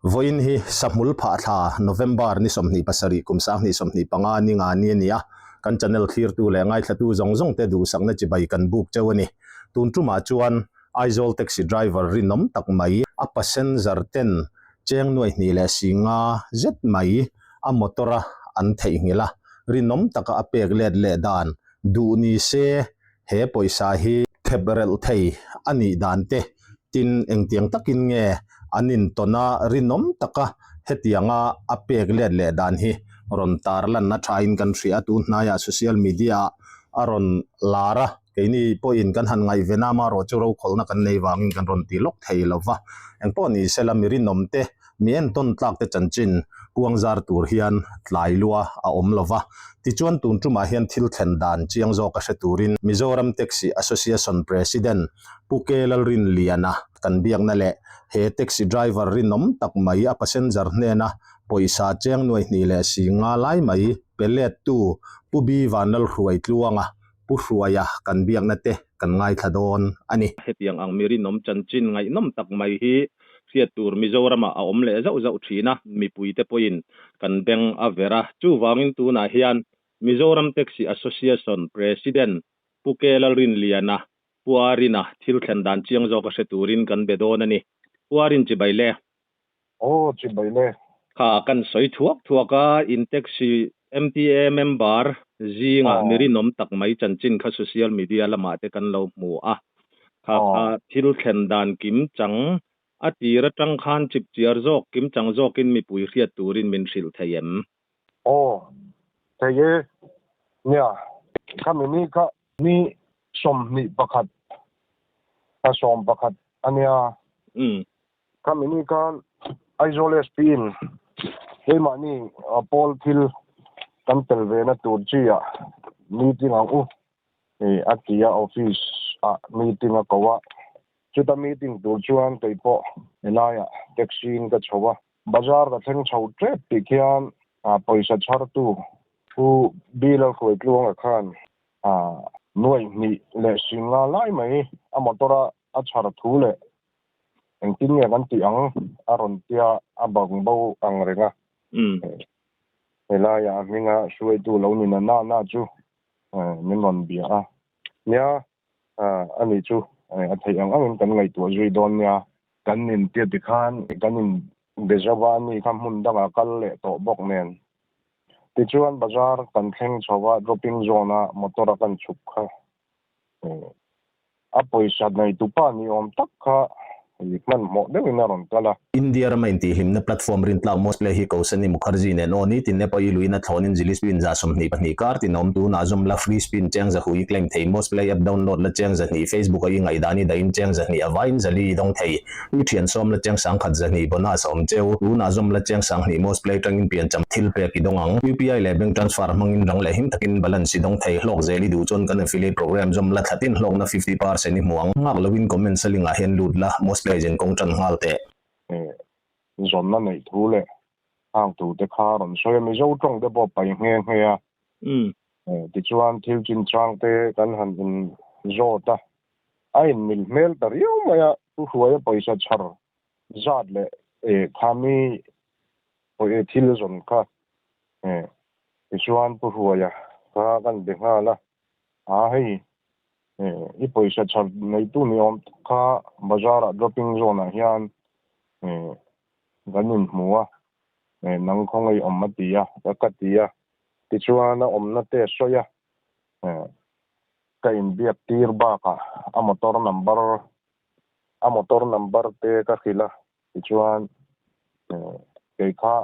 voin hi samul pha tha November ni somni pasari kumsa ni somni panga ni nga ni nia kan channel clear tu le ngai thatu zong zong te du sangna chi bai kan buk chawani tun tu ma chuan Aizol taxi driver rinom tak mai a passenger ten cheng noi ni le singa zet mai a motora an thei ngila rinom taka a pek let le dan du ni se he poisa hi thebral thei ani dan te tin engtiang takin nge anin tona rinom taka hetianga apek le dan hi ron tarlan na thain kan thria tu hnaya social media aron lara keini poin kan han ngai vena ma ro churo kholna kan nei wangin kan ron ti lok thei lova engpo ni selamiri nomte mien ton tlak te chanchin puangzar tur hian tlai lua a om lova ti chuan tun tuma hian thil thlen dan chiang zo ka turin Mizoram Taxi Association President Pukelal rin liana kan biak na le he taxi driver rinom tak mai a passenger nena poisa cheng noi ni le singa lai mai pelet tu pubi vanal hruai tluanga pu hruaya kan biak na te kan ngai thadon ani hetiang ang miri nom chanchin ngai nom tak mai hi sia tur Mizoram a om le zau zau thina mi puite poin kan beng avera chu wangin tu na hian Mizoram Taxi Association President Pukelal rin liana puarina thil thlen dan chiang zo ka turin kan bedon ani puarin chi baile chi baile kha kan soi thuaka in taxi MTA member zinga miri nom tak mai chanchin kha social media lama te kan lo mu a kha thil thlen dan kim chang atira tang khan chip chiar zok kim chang zokin mi pui riat turin min hril thayem theye nya kamini ka ni som ni pakhat a som pakhat ania kamini kan Aizoles pin mani Paul Thil kan telve na turchia meeting ang akia office meeting a kawa chuta meeting tur chuan teipo elaya taxi ka chowa bazar ka theng chho trep tikhian paisa chhar tu pu bilal khoi tluang khan noi ni le singa lai mai a motora a chhar thu le engtin nge kan ti ang aron tia abang bo ang renga elaya minga suai tu lo ni na chu min ron bia nya ani chu a thei ang kan ngai tu zui don nya kan nin tia ti khan kan nin bejawa ni kam hun danga kal le to bok nen ti chuan bazar kan theng chowa dropping zone motora kan chuk kha a poisa nei tu pa ni om tak kha man mo de na ron kala India ramainti himna platform rin tlang mosple hi kausani Mukherjee ne no ni tinne pa iluina thonin zilis pin za somni pani kar tinom tu na zum la free spin chang za hui claim thei mosple app download la chang za ni Facebook ai ngai dani da in chang za ni avain zali dong thei ni thian som la chang sang khat za ni bona som cheu tu na zum la chang sang ni mosple tang in pian cham thil pe ki dong ang UPI le bank transfer mangin rang le him takin balance si dong thei hlok zeli du chon kan affiliate program zum la thatin hlok na 50% ni muang ngak lawin comment salinga hen lut la mosple jen kong chan halte zon na nei thu le ang tu te kha ron soi mi zo tong de bo pai nge ya ti chuan thil chin chang te kan han in zo ta ai mil mel tar yo maya tu huaya paisa chhar zat le khami o thil zon kha ti chuan pu huaya kha kan de ha la hei i paisa chhar nei tu ni om kha bazar dropping zone hian ganin muwa nang khongai ommatia takatia ti chuana omna te soya kain biak tir ba ka a motor number te ka khila ti chuan ke kha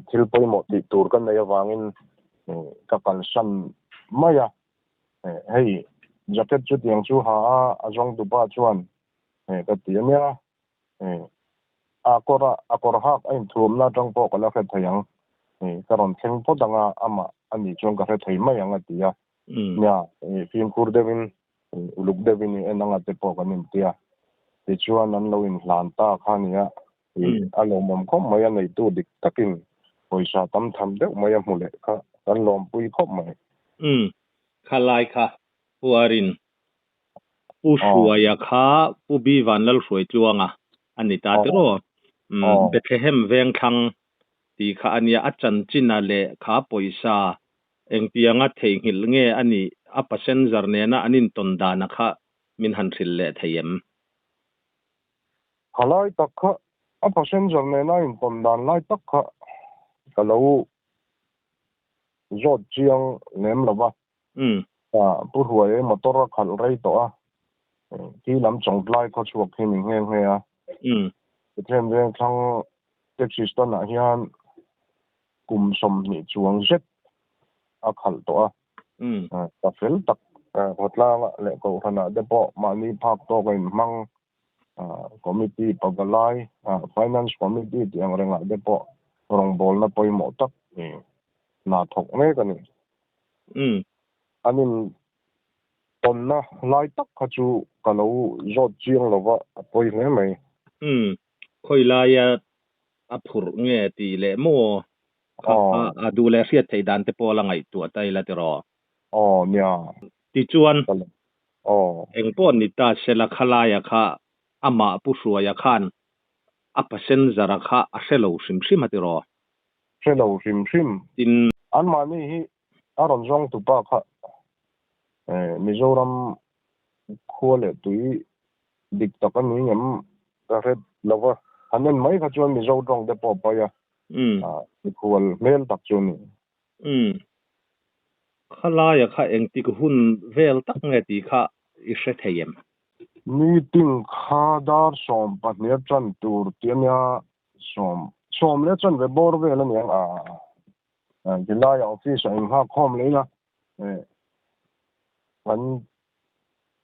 thil poi mo ti tur kan nei awangin ka kan san maya hei jacket chu tiang chu ha a jong tu ba chuan ka ti ania akor hak ain thum na tang po kala kha thayang karon theng po danga ama ani chong ka thai mai anga tia nya film kur devin uluk devin enanga te po kanin tia ti chuan an loin hlan ta khania alo mom khom mai nei tu dik takin poisa tam tham de mai mule kha kan lom pui khop mai khalai kha puarin pu shuaya kha pu bi vanlal hroi tluanga ani ta te ro Bethlehem veng thang ti kha ania achan china le kha poisa engpianga theihil nge ani a passenger ne na anin tondana kha min han thil le thayem halai takha a passenger ne na in tondan lai takha kalau zot chiang nem lawa pu huai motor khal rei to a ki lam chong lai kho chuak hin nge nge a Bethlehem veng thang taxi stand na hian kum som ni chuang zet a khal to a ta fel tak hotla le ko thana depo mani phak to kain mang committee pagalai finance committee tiang renga depo rong bol na poimo tak ni na thok me ka ni anin onna lai tak khachu kalau zot chiang lova poi nge mai khoi la ya apur nge ti le mo a du le riat thei dan te pola ngai tu tai la te ro nya ti chuan eng pon ni ta sela khala ya kha ama pu suwa ya khan a passenger kha a selo sim sim ati ro selo sim sim tin an mani hi aron jong tu pa kha Mizoram khole tui dik takani ngam ka red lova anen mai kha chuan Mizoram de po pa ya khol mel tak chun khala ya kha eng ti ku hun vel tak nge ti kha I hre theyem meeting khadar som patnia chan tur tiania som le chan ve bor ve la niang jilai office in ha khom le na an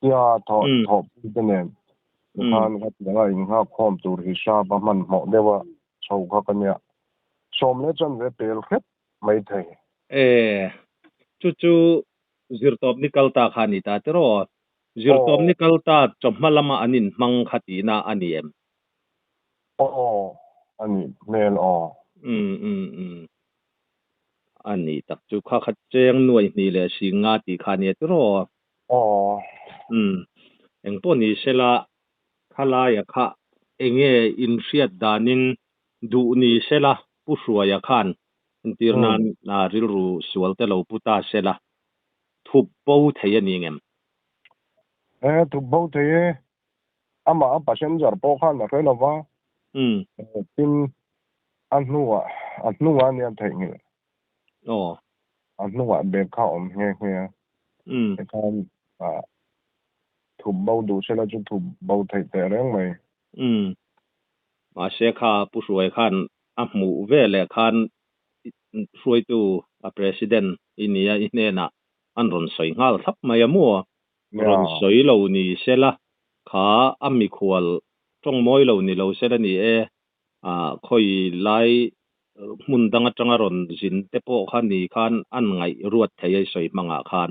tia thop de ne khan kha nga in ha khom tur hi sha ba man mo dewa chau kha kanya som le chan ve pel khet mai thei chu zirtop nikalta khani ta tero zirtop nikalta chommalama anin mang khatina aniem ani mel ani tak chu kha cheng nuai ni le singa ti khani tero engponi sela khala ya kha enge in riat danin du ni sela pusua ya khan tirnan na rilru sualte lo puta sela thup po thei ani ngem thup po thei ama passenger po khan na kai lova tin annuwa ni an thei nge annuwa be kha nge nge khan thup po du sela chu thup po thei te reng mai ma se kha pusuai khan a mu ve le khan suai tu a president inia inena an ron soi ngal thap mai amu ron soi lo ni sela kha ami khwal tong moi lo ni lo sela ni khoi lai mun danga tanga ron jin te po khan ni khan an ngai ruat thei soi manga khan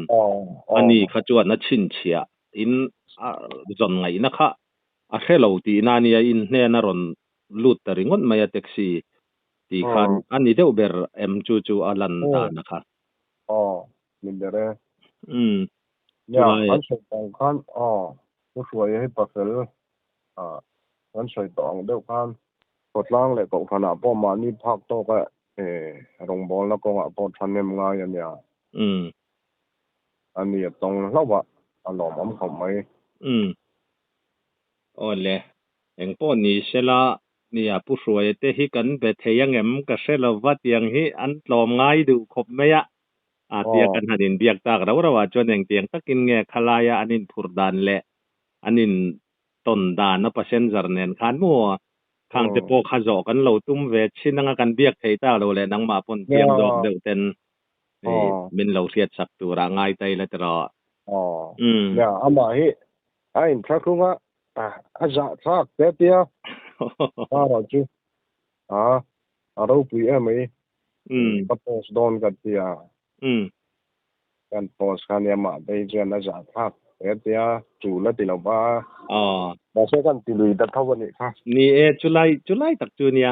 ani kha chuan na chin chia in zon ngai na kha a hello ti nania in hne na ron lut taringot maya taxi ti khan ani deuh ber em chu alan ta na kha min dere ya an soi tong khan ku suai he pasel an soi tong deuh khan potlang le ko khana po ma ni phak to ka rong bol na ko nga po thanem nga ya nya ani tong lawa alom am khom mai ole engpo ni sela nia pu suai te hi kan be theyang em ka selo wat yang hi an tlom ngai du khop meya tia kan hanin biak tak rawa chon eng tiang takin nge khalaya anin phurdan le anin tondan na passenger nen khan mo khang te po khazo kan lo tum ve chinanga kan biak thei ta lo le nang ma pon tiang dok deuh ten min lo riat sak tu ra ngai tai la tra ya ama hi ain thakunga aza thak te tia ro chu aro pi mai papos don ka tia kan pos kan ya ma dei jan aza thak te tia chu la ti lo ba ba se kan ti lui ta thawani kha ni July tak chu nia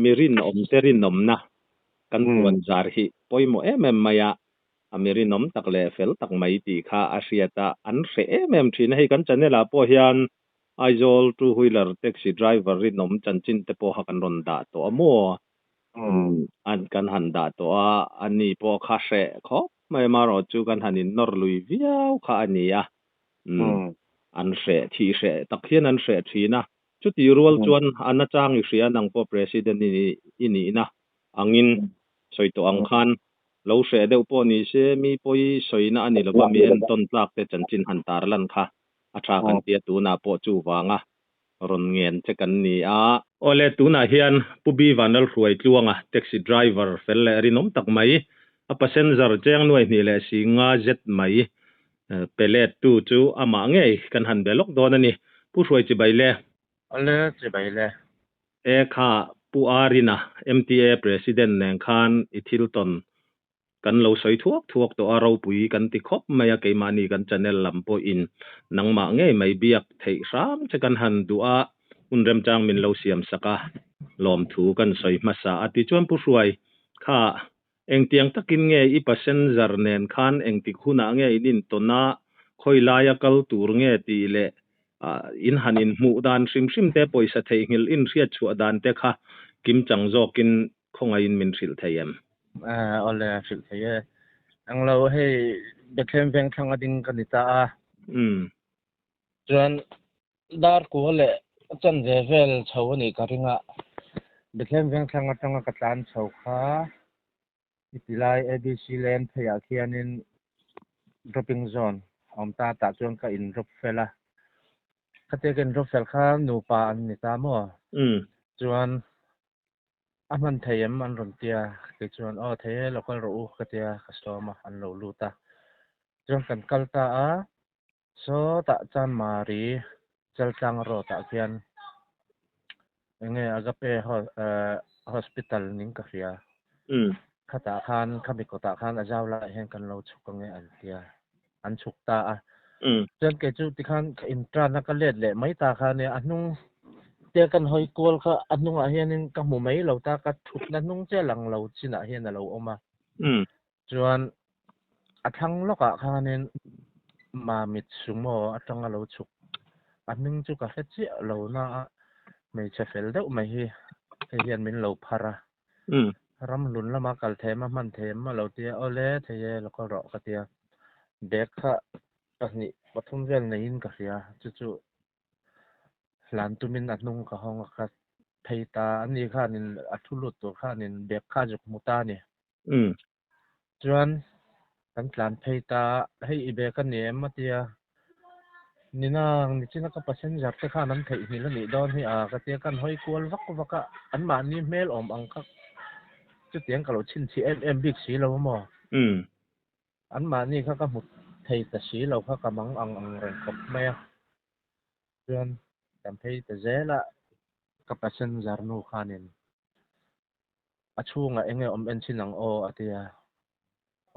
mirin om terin nom na kan wan zar hi poimo maya amerin nom tak le fel tak mai ti kha asiata an re thin hei kan chanela po hian aizol two wheeler taxi driver ri nom chanchin te po hakan ron da to amo an kan han da to a ani po kha hre kho mai maro chu kan hanin nor lui viau kha ani a an hre thi hre takhian an hre thina chuti rual chuan an atang i hria nang po president ini na angin soito ang khan lo hre deuh po ni se mi poi soina ani lo mi en ton tlak te chanchin han tar lan kha atha kan tia tu na po chu wanga ron ngen che kan ni a ole tu na hian pubi vanal ruai tluanga taxi driver fel le rinom tak mai a passenger cheng noi ni le singa zet mai pelet tu chu ama nge kan han belok don ani pu ruai chi bai le ole chi bai le e kha pu arina MTA president neng khan ithilton kan lo soi thuak to aro pui kan ti khop maya ke mani kan channel lampo in nangma nge mai biak thei ram che kan han dua unrem chang min lo siam saka lom thu kan soi masa ati chuan pu ruai kha eng tiang takin nge i passenger nen khan eng ti khuna nge in tona khoi laya kal tur nge ti le in hanin mu dan sim te poisa thei ngil in riat chu dan te kha kim chang zokin khonga in min hril theiam ole hril thei ang lo hei bethlem veng thanga ding kanita a chuan dar ku le chan ve vel chho ni ka ringa bethlem veng thanga tanga ka tlan chho kha itilai ABC lane phaya khianin dropping zone ta chuan ka in drop fela khate ken drop fel kha nu pa an ni ta mo chuan aman thayam an ron tia ke chuan the local ro ka tia customer an lo luta chuan kan kalta a so ta chan mari chal tang ro ta khian enge agape hospital ning ka ria khata khan khamikota khan ajawla hen kan lo chukange an tia an chukta a chuan ke chu ti khan intra na ka let le mai ta kha ne anung te kan hoi kol kha anung a hianin ka mu mai lo ta ka thut na nung che lang lo china hian a lo oma chuan athang loka khanin ma mit sumo atanga lo chuk anung chu ka hechi lo na mei che fel deuh mai hi hian min lo phara ram lun lama kal thema man thema lo tia ole theye lo ko ro ka tia bek kha ani pathum vel nei in ka ria chu lan tumin atnung ka hong ka theita ani khanin athulut to khanin bek kha juk muta ni chuan kan tlan theita hei ibe kan ni ematia ninang ni china ka passenger te khan an thei ni ni don hi a ka tia kan hoi kol vaka an ma ni mel om ang kha chu tiang ka lo chin chi em big si lo mo an ma ni kha ka mut thei ta si lo kha ka mang ang ren kop mai chuan kan thei ta zela ka passenger nu khanin a chunga enge om en chinang o atia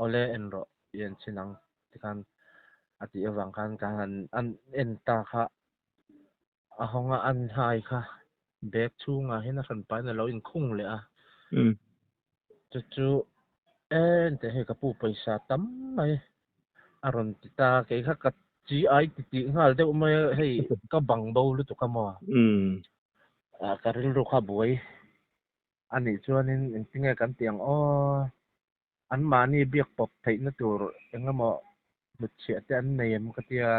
ole en ro yen chinang tikan ati awang khan kan an en ta kha a honga an hai kha bek chunga hena ran pa na lo in khung le a chu en te he ka pu paisa tam mai aron ta ke kha ka chi ai ti ngal de mai hei ka bang bo lu to ka mo a ka ril ru kha buai ani chuanin in tinga kan tiang o an mani biak pop thei na tur engamo mutche te an neem ka tia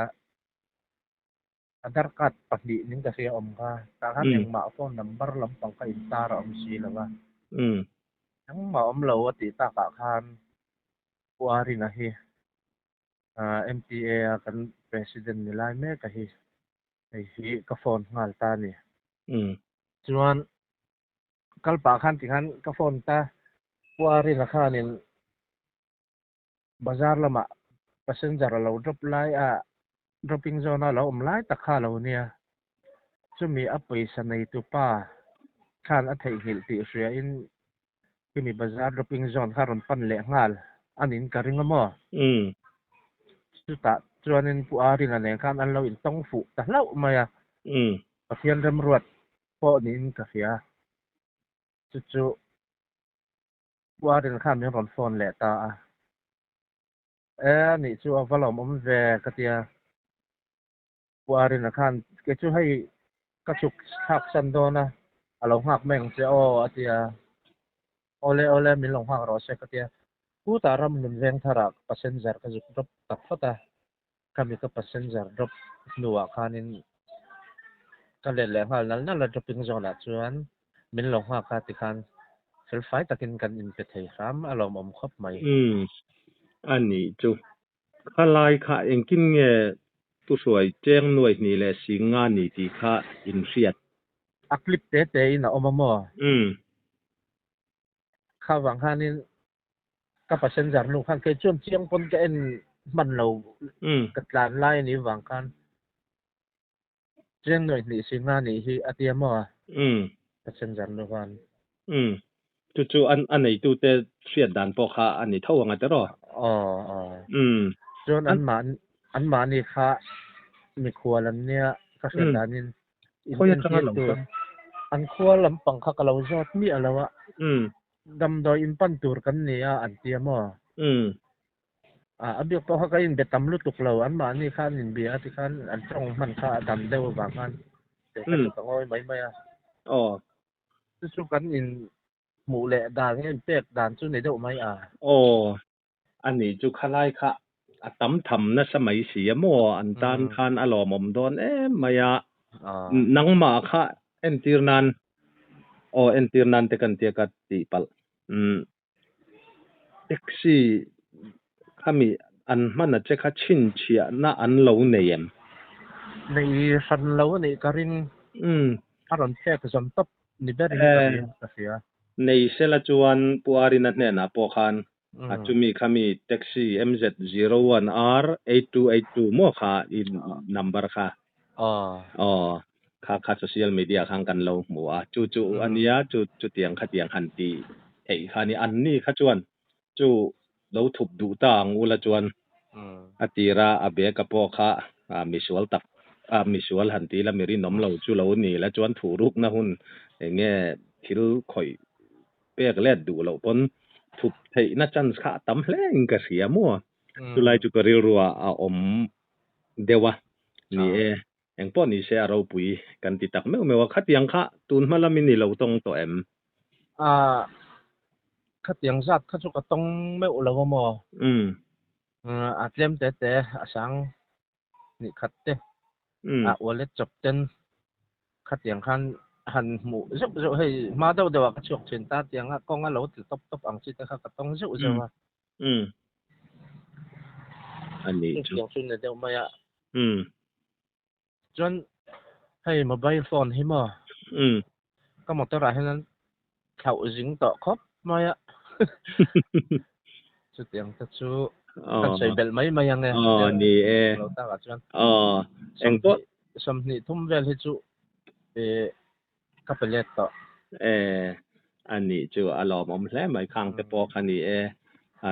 adar card pahnih ning ka sia om ka ta khan eng ma phone number lampang ka in tar om si lawa ang ma om lo ati ta ka khan puari na hi MTA kan president ni lai me ka hi hi ka phone ngal ta ni chuan kalpa khan ti khan ka phone ta puari na khanin bazar lama passenger lo drop lai a dropping zone lo lai ta kha lo nia chumi a paisa nei tu pa khan a thei hil ti ria in kimi bazar dropping zone kha ron pan le ngal anin ka ringa mo chu ta chuanin pu ari na nen khan an lo in tong fu ta lau maya pathian rem ruat po nin ka ria chu pu ari na khan min ron phone le ta ni chu avalom om ve ka tia puari na khan cái chú hay các chục thác sân đó na lòng hạc mình sẽ ô thì ole mình lòng hạc rồi sẽ cái tia cú ta ram mình ven thara passenger cái chục drop tập phát ta kami ka passenger drop nuwa kanin ka lele hal nal na dropping zone la chuan min long ha ka ti khan fel fai takin kan in pe thei ram alom om khop mai อันนี้จูข้าไล่ข้าเองกินเงี้ยตัวสวยแจ้งหน่วยนี่แหละสิงานนี่ที่ข้าอินเสียด a clip te in om mo kha wang hanin ka passenger nu khan ke chum chiang pon ke en man lo ka tlan lai ni wang khan chiang noi ni singa ni hi atia mo passenger nu khan จู่ๆอันไหนตู้แต่เสียดดันพอข้าอันนี้เท่ากันแต่รอจนอันมานี่ค่ะมีครัวลำเนี่ยก็เสียดายนินเขายังทำงานหลังตัวอันครัวลำปังค่ะก็เราจอดมีอะไรวะดำดอยอินปันตูร์กันเนี่ยอันเตียมอันเดียวก็เขาก็ยินเบ็ดตำลุตุกเราอันมานี่ค่ะนินเบียร์ที่ค่ะอันตรงมันค่ะดำเดียวบางกันแต่ก็ต้องอ้อยไม่อ่ะสุกันอินหมูแหละด่านเนี่ยเป็ดด่านจุดไหนเดียวไม่อ่ะอันนี้จุกขลายค่ะตั้มทำนะสมัยเสียมัวอันตานทานอารมณ์โดนไม่อะนังมาค่ะเอ็นตีร์นันเอ็นตีร์นันแต่กันเตียกัดตีปัลเอ็กซี่ข้ามีอันมันน่ะจะข้าชินเชียน่าอันเหลาเนียมในฟันเหลาในการินอารมณ์แค่ผสมตับนิเบอร์นี่เสียในเซลจวนปัวรินัทเนี่ยนะพอคันจุมีข้ามีแท็กซี่ MZ01R 8282มั่วค่ะอีนัมเบอร์ค่ะข้าโซเชียลมีเดียข้างกันเราหมัวจู่อันนี้จู่เตียงข้าเตียงหันตีเฮ้ยข้านี่อันนี้ข้าจวนจู่เราถูกดูต่างอุลจวนอติระอเบกับพอค่ะมิสวลตักมิสวลหันตีละมีรินอมเราจู่เรานี่และจวนถูรุกนะหุ่นอย่างเงี้ยทิลคอยเปียกเล็ดดูเราปนถูกเทน่าจันข้าตั้มแรงกระเสียมั่วจุไลจุกริรัวอมเดวะนี่เองป้อนนี่เสียเราปุยกันติดตักไม่ว่าคัดยังข้าตุนมาละมินี่เราต้องตัวคัดยังจัดคัดจุกต้องไม่อุลาวมอาเตรียมแต่สังนี่คัดเตวอลเล็ตจบเต็นคัดยังคันหันหมูจุกให้มาเดี๋ยวก็ชุกเชิญตายังกองเราติดตบอังสิแต่ก็ต้องจุกจะว่าอันนี้จุกชุนเดี๋ยวไม่จนให้โมบายโฟนให้มาก็หมดตัวไรให้นั้นเขาจิงต่อครบไม่จุดยังจะชูกันใส่เบลไม่ยังเนี่ยนี่เราตั้งกันจนเองก็สมนิทุ่มเวลให้จูกับเปลี่ยนต่ออันนี้จูอารมณ์อมแล้ไม่ข้างแต่พอคันนี้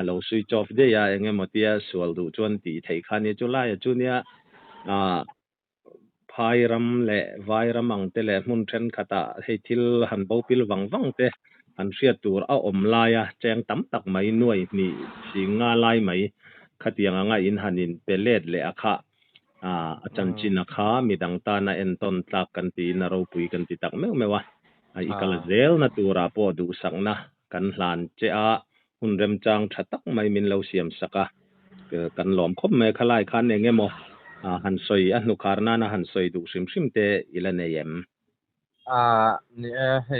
เราสุยจอบได้ยังเงี้ยหมดที่สวลดูจวนตีไทยคันนี้จูไล่จูเนี่ยพายรำเละวายรำมังเตะเละมุนเทนขัดให้ทิลหันเบาปิลวังเตะหันเสียตัวเอาอมลายแจงตั้มตักไม่หน่วยนี่สิงาลายไม่ขัดยังไงอินหันินเปเลดเละค่ะอาจารย์จินนะคะมีดังตานะเอ็นตอนตักกันตีนเราปุยกันตีตักไม่ว่าอีกละเซลนะตัวราปอดูสังนะกันหลานเจ้าหุ่นเริ่มจางชัดตักไม่มินเราเสียมสักกันหลอมคบไม่ขลายคันเองเงี้ยมั้งหันสอยนุคาร์นานะหันสอยดูซิมเตอิลันเอ็มนี่ให้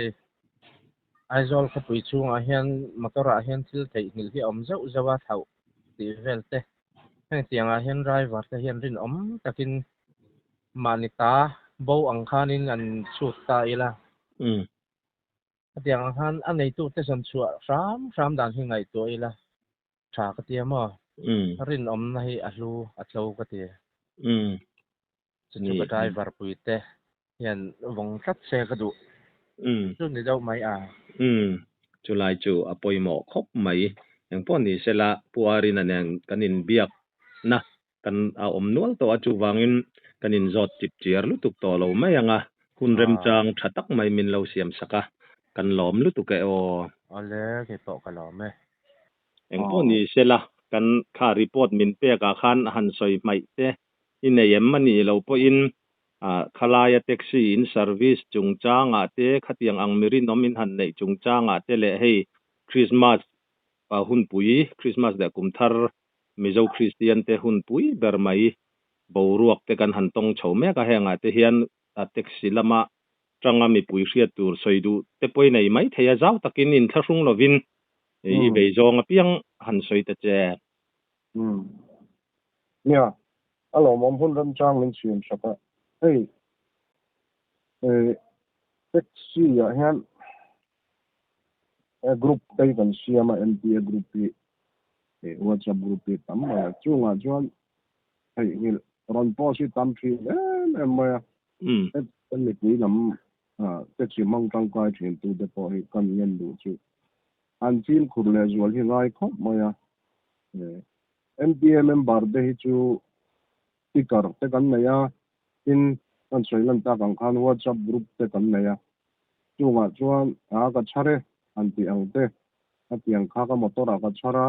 ไอโซลเขาปุยช่วงเฮียนมาตัวระเฮียนที่ไทยนี่ที่อมเจ้าจะว่าเท่าตีเวลเตให้เสียงเฮียนไรวัดเฮียนรินอมแต่กินมานิตาโบอังคานินอันชุดตาอีละเสียงอันอันไหนตัวเตสันชัวสามด่านที่ไหนตัวอีละชากเตียมั้งรินอมให้อัลลูกเตียจะจุกได้วาร์ปุยเตยันวงคัดเซกดูจุดนี้เจ้าไม่จุลายจูอปอยหมอคบไหมอย่างป้อนนี่เสละปัวรินันยังกันินเบียกนะกันอมนวลตัวจูวังินกันินจอดจิบเจียร์ลุตุกตัวเราไม่ยังคุณเริ่มจางชัดตักไม่มินเราเสียมสักกันหลอมลุตุกเออเลยเก็บตกกันหลอมไหมอย่างป้อนนี่เสละกันค่ารีพอร์ตมินเปียกขันหันสอยไม่เตอินเนยมันนี่เราพออิน khalaya taxi in service chungchanga te khatiang angmiri nomin han nei chungchanga te le hei Christmas hunpui Christmas da kumthar mizo Christian te hunpui bermai boruak te kan hantong chome ka henga te hian taxi lama tanga mi pui hriat tur soidu te poi nei mai theya zau takin in thlung lovin i beizong apiang han soita che nia alo mom hun ram chang min sim saka hey taxi ya hian group dai kan siama MPA group pi WhatsApp group pi tamma chunga chuan hey hil ron po si tam thi em mi pui lam taxi mang tang kai thin tu de po hi kan yen du chu an tin khur le zual hi ngai khop maya MPA member de hi chu speaker te kan naya in an soilan ta kan khan WhatsApp group te kan naya chunga chuan ka chare an ti ang te atiang kha ka motor ka chara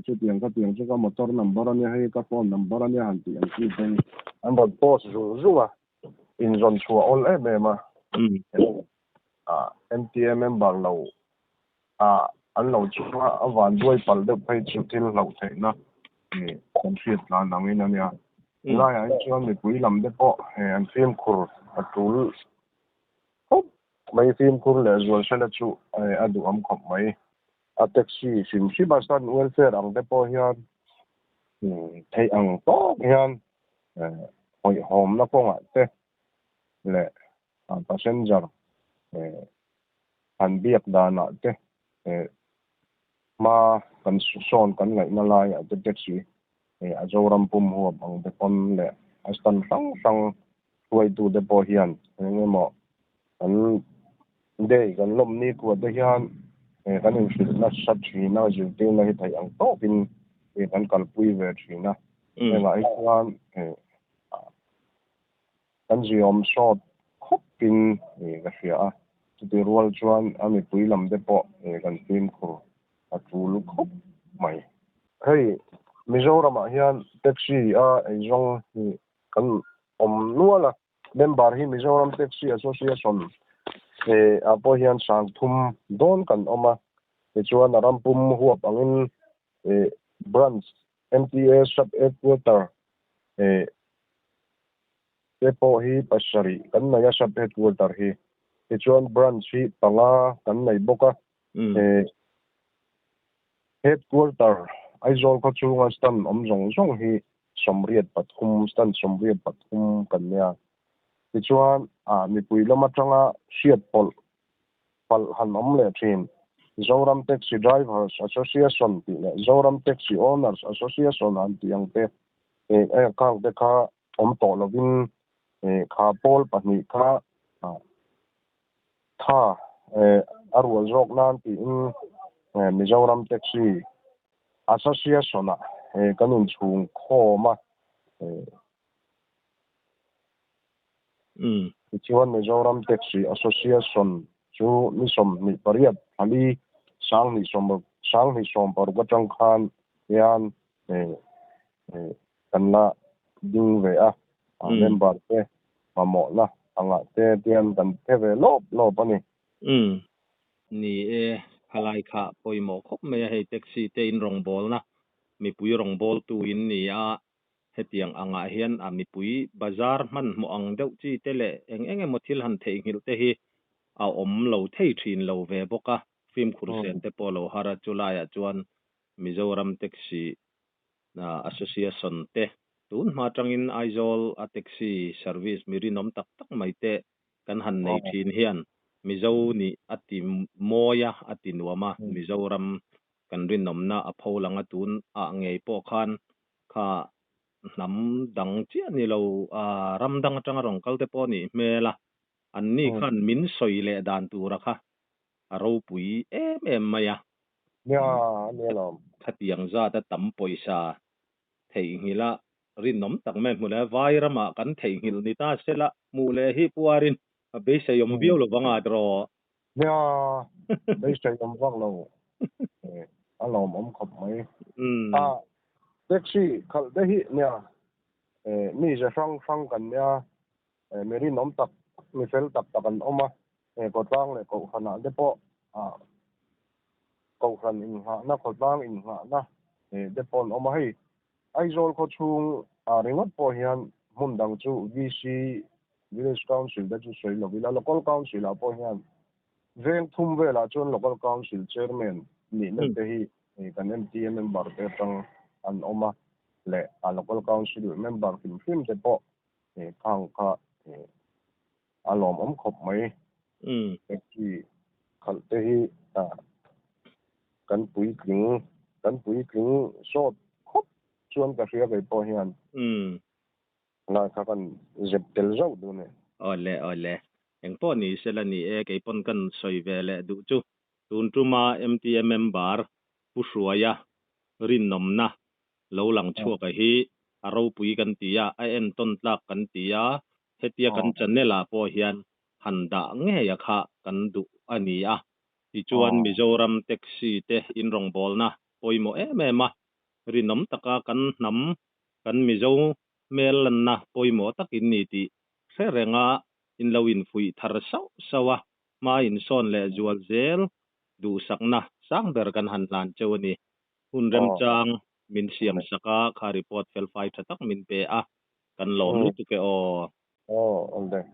chu tiang chu ka motor number ani hai ka phone number ani han ti ang chi ten an bot post zuwa in zon chua all ma MTA member lo an lo chua awan duai pal de phai chu til lo thei na conflict la nangin ania lai ai chuan mi pui lam de po an film khur atul mai film khur le zual sala chu adu am khop mai a taxi sim si basan welfare ang de po hian thei ang to hian hoi hom na po nga te le passenger an biak dana te ma kan son kan ngai na lai a taxi a zoram pum huam ang de pon le astan sang tuai tu de po hian ngemo an de kan lom ni ko de hian kan in fit na sat thi na ju te na hi thai ang to pin kan kal pui ve thi na nga ai kwan kan ziom shot khopin ka hria ti rual chuan ami pui lam de po kan tim khur a tul khop mai hey Mizoram hian taxi zong kan nuala member hi Mizoram Taxi Association apo hian sang thum don kan oma chuan rampum huap angin branch MTA sub headquarter tepo hi pasari kan naya sub headquarter hi chuan branch hi panga kan nei boka headquarter aizol ko chunga stan zong hi somriat pathum stan somriat pathum kanya chuan mi pui lama tanga siat pal han le thin Zoram Taxi Drivers Association ti le Zoram Taxi Owners Association an ti ang te kang te kha to lovin kha pol pani kha tha arwal jok nan ti in Mizoram Taxi Association kanun chung khoma chuan Mizoram Taxi Association chu ni som ni pariat ali sang ni som par watang khan yan kanna ding ve member te mamo na anga te tian kan te ve lo pani ni halai kha poimo khop me hei taxi te in rong bol na mi pui rong bol tu in ni hetiang anga hian mi pui bazar man mo ang deuh chi te le eng mo thil han thei ngil te hi om lo thei thin lo ve boka film khursen te polo hara chulaya chuan Mizoram Taxi Association te tun ma tangin aizol a taxi service mirinom tak mai te kan han nei thin hian mizo ni ati moya ati nuama Mizoram kan rinom na a pholanga tun a ngei po khan kha nam dang chi ani lo ram dang atanga rong kal te po ni mela an ni khan min soi le dan tu ra kha aro pui em maya ne lo khatiang za ta tam poisa thei ngila rinom tak me mula vai rama kan thei ngil ni ta sela mule hi puarin a be se yom bio lo wanga dro be se yom wang lo alom khop mai taxi khal de hi nia mi je sang kan nia mi rin om tak mi fel tak takan oma ko tang le ko khana de po ko khan in ha na ko tang in ha na de pon oma hei aizol ko chung ringot po hian mun dang chu DC village council da chu soi lo vila local council a po hian veng thum vela chon local council chairman ni na te hi kan MTM member te tang an oma le a local council member kim te po khang kha alom om khop mai ki khal te hi kan pui kling sot khop chuan ka ria kai po hian na kha kan zep tel zo du ne ole eng po ni sela ni ke pon kan soi vele du chu tun tuma MTM member pushwaya rin nomna lo lang chua ka hi aro pui kan tia a en ton tlak kan tia hetia kan chanela po hian handa nge ya kha kan du ani a ti chuan Mizoram taxi te in rong bol na poimo ma rinom taka kan nam kan mizo mel na poimo takin ni ti serenga in lawin fui thar sawa ma in son le zual zel du sakna sang ber kan han lan chewani hun rem chang min siam saka kha report fel fai thatak min pe a kan lom lu tu ke o all day